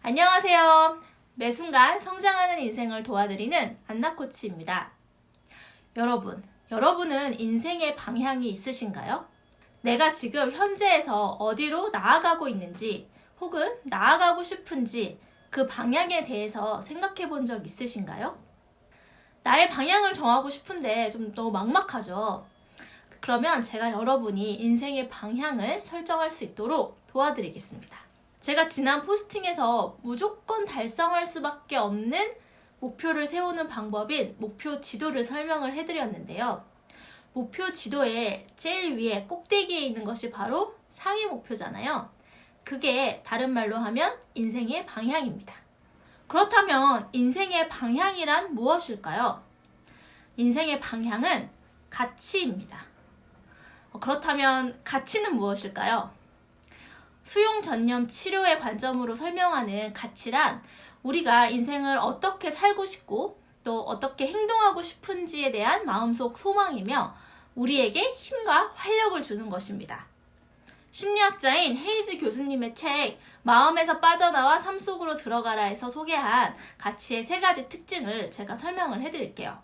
안녕하세요. 매 순간 성장하는 인생을 도와드리는 안나코치입니다. 여러분은 인생의 방향이 있으신가요? 내가 지금 현재에서 어디로 나아가고 있는지 혹은 나아가고 싶은지 그 방향에 대해서 생각해 본 적 있으신가요? 나의 방향을 정하고 싶은데 좀 너무 막막하죠? 그러면 제가 여러분이 인생의 방향을 설정할 수 있도록 도와드리겠습니다. 제가 지난 포스팅에서 무조건 달성할 수밖에 없는 목표를 세우는 방법인 목표 지도를 설명을 해드렸는데요. 목표 지도의 제일 위에 꼭대기에 있는 것이 바로 상위 목표잖아요. 그게 다른 말로 하면 인생의 방향입니다. 그렇다면 인생의 방향이란 무엇일까요? 인생의 방향은 가치입니다. 그렇다면 가치는 무엇일까요? 수용 전념 치료의 관점으로 설명하는 가치란 우리가 인생을 어떻게 살고 싶고 또 어떻게 행동하고 싶은지에 대한 마음속 소망이며 우리에게 힘과 활력을 주는 것입니다. 심리학자인 헤이즈 교수님의 책 마음에서 빠져나와 삶 속으로 들어가라에서 소개한 가치의 3가지 특징을 제가 설명을 해드릴게요.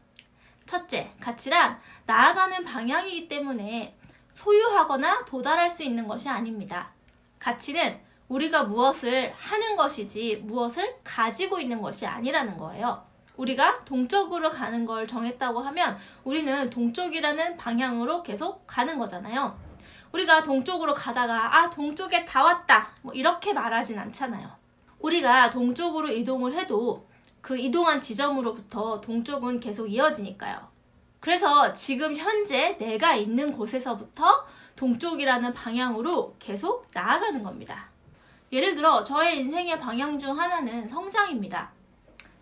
첫째, 가치란 나아가는 방향이기 때문에 소유하거나 도달할 수 있는 것이 아닙니다. 가치는 우리가 무엇을 하는 것이지 무엇을 가지고 있는 것이 아니라는 거예요. 우리가 동쪽으로 가는 걸 정했다고 하면 우리는 동쪽이라는 방향으로 계속 가는 거잖아요. 우리가 동쪽으로 가다가 동쪽에 다 왔다 이렇게 말하진 않잖아요. 우리가 동쪽으로 이동을 해도 그 이동한 지점으로부터 동쪽은 계속 이어지니까요. 그래서 지금 현재 내가 있는 곳에서부터 동쪽이라는 방향으로 계속 나아가는 겁니다. 예를 들어 저의 인생의 방향 중 하나는 성장입니다.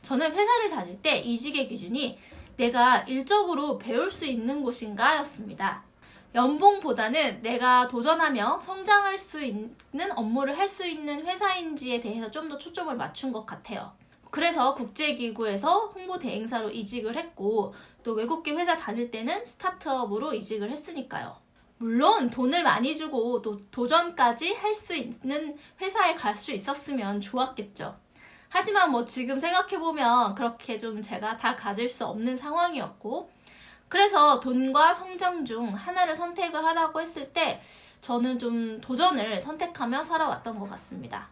저는 회사를 다닐 때 이직의 기준이 내가 일적으로 배울 수 있는 곳인가 였습니다. 연봉보다는 내가 도전하며 성장할 수 있는 업무를 할 수 있는 회사인지에 대해서 좀 더 초점을 맞춘 것 같아요. 그래서 국제기구에서 홍보대행사로 이직을 했고 또 외국계 회사 다닐 때는 스타트업으로 이직을 했으니까요. 물론 돈을 많이 주고 또 도전까지 할 수 있는 회사에 갈 수 있었으면 좋았겠죠. 하지만 지금 생각해보면 그렇게 좀 제가 다 가질 수 없는 상황이었고 그래서 돈과 성장 중 하나를 선택을 하라고 했을 때 저는 좀 도전을 선택하며 살아왔던 것 같습니다.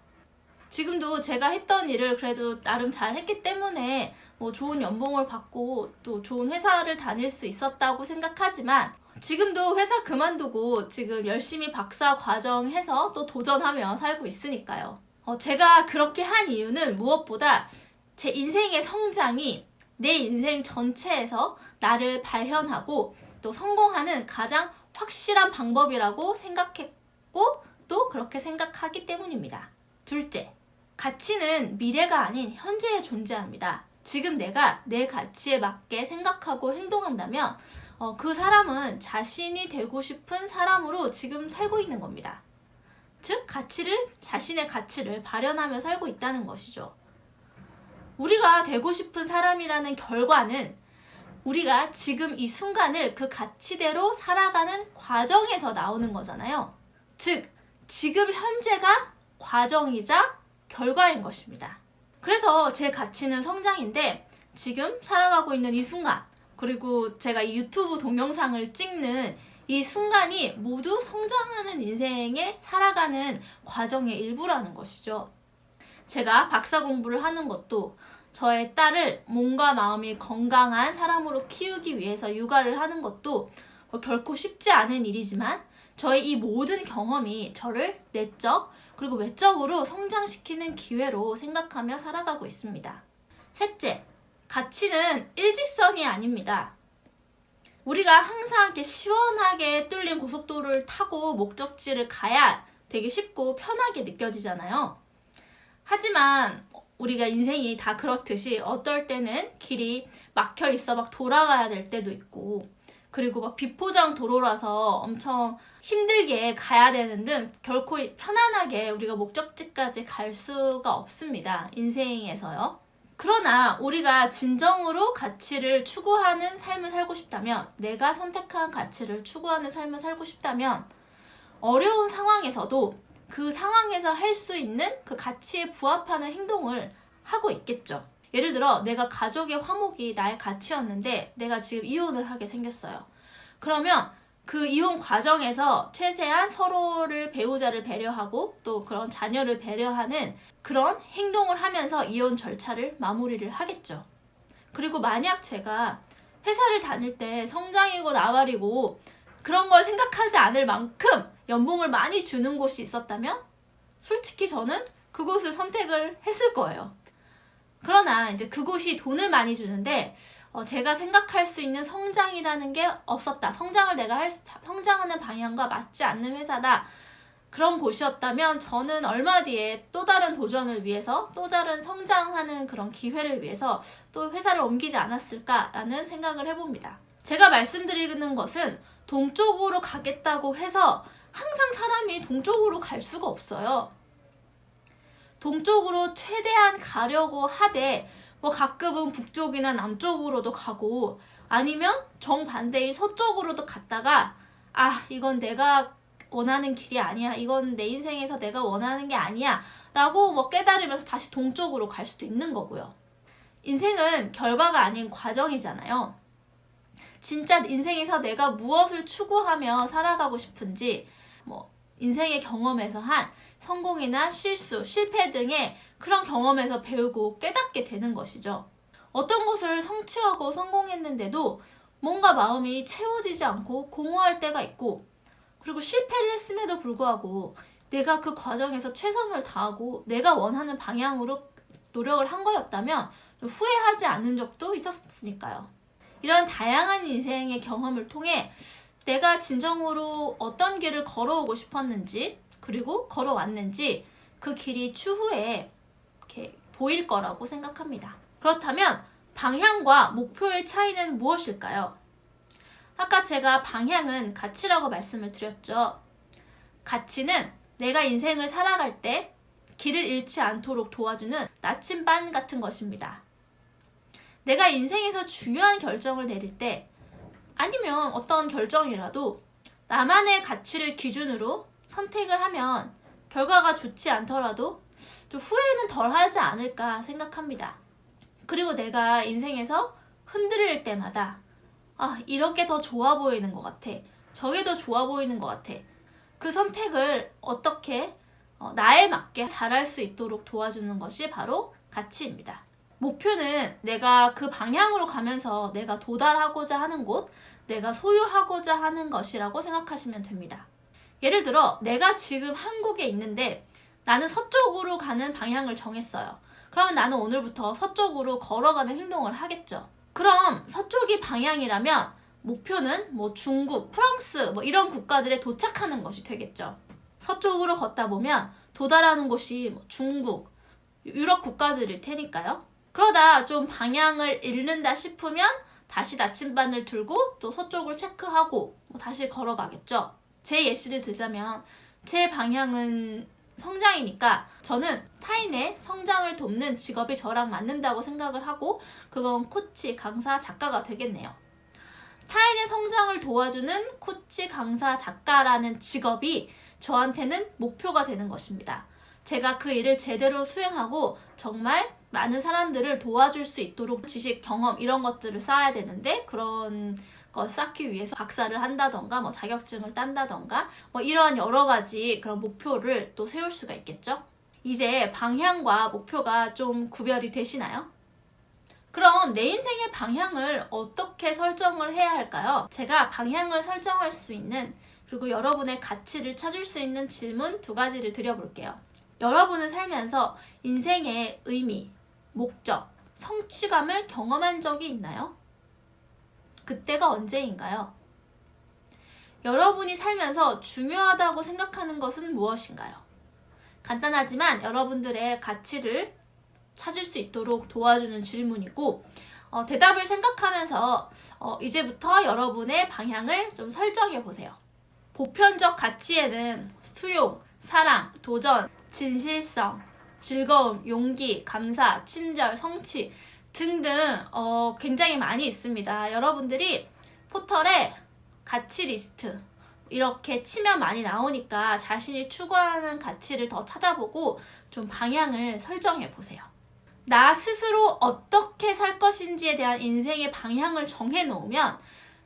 지금도 제가 했던 일을 그래도 나름 잘 했기 때문에 좋은 연봉을 받고 또 좋은 회사를 다닐 수 있었다고 생각하지만 지금도 회사 그만두고 지금 열심히 박사 과정 해서 또 도전하며 살고 있으니까요. 제가 그렇게 한 이유는 무엇보다 제 인생의 성장이 내 인생 전체에서 나를 발현하고 또 성공하는 가장 확실한 방법이라고 생각했고 또 그렇게 생각하기 때문입니다. 둘째, 가치는 미래가 아닌 현재에 존재합니다. 지금 내가 내 가치에 맞게 생각하고 행동한다면 그 사람은 자신이 되고 싶은 사람으로 지금 살고 있는 겁니다. 즉, 자신의 가치를 발현하며 살고 있다는 것이죠. 우리가 되고 싶은 사람이라는 결과는 우리가 지금 이 순간을 그 가치대로 살아가는 과정에서 나오는 거잖아요. 즉, 지금 현재가 과정이자 결과인 것입니다. 그래서 제 가치는 성장인데 지금 살아가고 있는 이 순간 그리고 제가 이 유튜브 동영상을 찍는 이 순간이 모두 성장하는 인생에 살아가는 과정의 일부라는 것이죠. 제가 박사 공부를 하는 것도 저의 딸을 몸과 마음이 건강한 사람으로 키우기 위해서 육아를 하는 것도 결코 쉽지 않은 일이지만 저의 이 모든 경험이 저를 내적 그리고 외적으로 성장시키는 기회로 생각하며 살아가고 있습니다. 셋째, 가치는 일직선이 아닙니다. 우리가 항상 이렇게 시원하게 뚫린 고속도로를 타고 목적지를 가야 되게 쉽고 편하게 느껴지잖아요. 하지만 우리가 인생이 다 그렇듯이 어떨 때는 길이 막혀 있어 막 돌아가야 될 때도 있고 그리고 비포장 도로라서 엄청 힘들게 가야 되는 등 결코 편안하게 우리가 목적지까지 갈 수가 없습니다. 인생에서요. 그러나 우리가 진정으로 가치를 추구하는 삶을 살고 싶다면 내가 선택한 가치를 추구하는 삶을 살고 싶다면 어려운 상황에서도 그 상황에서 할 수 있는 그 가치에 부합하는 행동을 하고 있겠죠. 예를 들어 내가 가족의 화목이 나의 가치였는데 내가 지금 이혼을 하게 생겼어요. 그러면 그 이혼 과정에서 최대한 서로를 배우자를 배려하고 또 그런 자녀를 배려하는 그런 행동을 하면서 이혼 절차를 마무리를 하겠죠. 그리고 만약 제가 회사를 다닐 때 성장이고 나발이고 그런 걸 생각하지 않을 만큼 연봉을 많이 주는 곳이 있었다면 솔직히 저는 그곳을 선택을 했을 거예요. 그러나 이제 그곳이 돈을 많이 주는데 제가 생각할 수 있는 성장이라는 게 없었다. 성장하는 방향과 맞지 않는 회사다. 그런 곳이었다면 저는 얼마 뒤에 또 다른 도전을 위해서 또 다른 성장하는 그런 기회를 위해서 또 회사를 옮기지 않았을까라는 생각을 해봅니다. 제가 말씀드리는 것은 동쪽으로 가겠다고 해서 항상 사람이 동쪽으로 갈 수가 없어요. 동쪽으로 최대한 가려고 하되 뭐 가끔은 북쪽이나 남쪽으로도 가고 아니면 정반대인 서쪽으로도 갔다가 이건 내가 원하는 길이 아니야. 이건 내 인생에서 내가 원하는 게 아니야. 라고 뭐 깨달으면서 다시 동쪽으로 갈 수도 있는 거고요. 인생은 결과가 아닌 과정이잖아요. 진짜 인생에서 내가 무엇을 추구하며 살아가고 싶은지 뭐 인생의 경험에서 한 성공이나 실수, 실패 등의 그런 경험에서 배우고 깨닫게 되는 것이죠. 어떤 것을 성취하고 성공했는데도 뭔가 마음이 채워지지 않고 공허할 때가 있고 그리고 실패를 했음에도 불구하고 내가 그 과정에서 최선을 다하고 내가 원하는 방향으로 노력을 한 거였다면 후회하지 않는 적도 있었으니까요. 이런 다양한 인생의 경험을 통해 내가 진정으로 어떤 길을 걸어오고 싶었는지 그리고 걸어왔는지 그 길이 추후에 이렇게 보일 거라고 생각합니다. 그렇다면 방향과 목표의 차이는 무엇일까요? 아까 제가 방향은 가치라고 말씀을 드렸죠. 가치는 내가 인생을 살아갈 때 길을 잃지 않도록 도와주는 나침반 같은 것입니다. 내가 인생에서 중요한 결정을 내릴 때 아니면 어떤 결정이라도 나만의 가치를 기준으로 선택을 하면 결과가 좋지 않더라도 좀 후회는 덜 하지 않을까 생각합니다. 그리고 내가 인생에서 흔들릴 때마다 이렇게 더 좋아 보이는 것 같아. 저게 더 좋아 보이는 것 같아. 그 선택을 어떻게 나에 맞게 잘할 수 있도록 도와주는 것이 바로 가치입니다. 목표는 내가 그 방향으로 가면서 내가 도달하고자 하는 곳, 내가 소유하고자 하는 것이라고 생각하시면 됩니다. 예를 들어 내가 지금 한국에 있는데 나는 서쪽으로 가는 방향을 정했어요. 그러면 나는 오늘부터 서쪽으로 걸어가는 행동을 하겠죠. 그럼 서쪽이 방향이라면 목표는 뭐 중국, 프랑스 뭐 이런 국가들에 도착하는 것이 되겠죠. 서쪽으로 걷다 보면 도달하는 곳이 뭐 중국, 유럽 국가들일 테니까요. 그러다 좀 방향을 잃는다 싶으면 다시 나침반을 들고 또 서쪽을 체크하고 다시 걸어가겠죠. 제 예시를 들자면 제 방향은 성장이니까 저는 타인의 성장을 돕는 직업이 저랑 맞는다고 생각을 하고 그건 코치, 강사, 작가가 되겠네요. 타인의 성장을 도와주는 코치, 강사, 작가라는 직업이 저한테는 목표가 되는 것입니다. 제가 그 일을 제대로 수행하고 정말 많은 사람들을 도와줄 수 있도록 지식, 경험 이런 것들을 쌓아야 되는데 그런 걸 쌓기 위해서 박사를 한다던가 뭐 자격증을 딴다던가 뭐 이러한 여러 가지 그런 목표를 또 세울 수가 있겠죠. 이제 방향과 목표가 좀 구별이 되시나요? 그럼 내 인생의 방향을 어떻게 설정을 해야 할까요? 제가 방향을 설정할 수 있는 그리고 여러분의 가치를 찾을 수 있는 질문 2가지를 드려볼게요. 여러분은 살면서 인생의 의미, 목적, 성취감을 경험한 적이 있나요? 그때가 언제인가요? 여러분이 살면서 중요하다고 생각하는 것은 무엇인가요? 간단하지만 여러분들의 가치를 찾을 수 있도록 도와주는 질문이고 대답을 생각하면서 이제부터 여러분의 방향을 좀 설정해 보세요. 보편적 가치에는 수용, 사랑, 도전, 진실성, 즐거움, 용기, 감사, 친절, 성취 등등 굉장히 많이 있습니다. 여러분들이 포털에 가치 리스트 이렇게 치면 많이 나오니까 자신이 추구하는 가치를 더 찾아보고 좀 방향을 설정해 보세요. 나 스스로 어떻게 살 것인지에 대한 인생의 방향을 정해 놓으면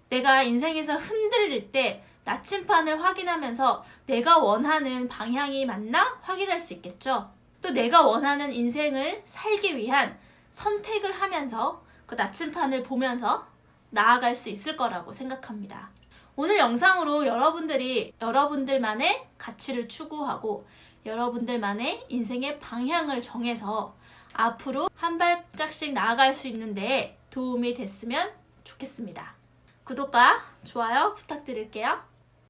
내가 인생에서 흔들릴 때 나침판을 확인하면서 내가 원하는 방향이 맞나 확인할 수 있겠죠. 또 내가 원하는 인생을 살기 위한 선택을 하면서 그 나침판을 보면서 나아갈 수 있을 거라고 생각합니다. 오늘 영상으로 여러분들이 여러분들만의 가치를 추구하고 여러분들만의 인생의 방향을 정해서 앞으로 한 발짝씩 나아갈 수 있는데 도움이 됐으면 좋겠습니다. 구독과 좋아요 부탁드릴게요.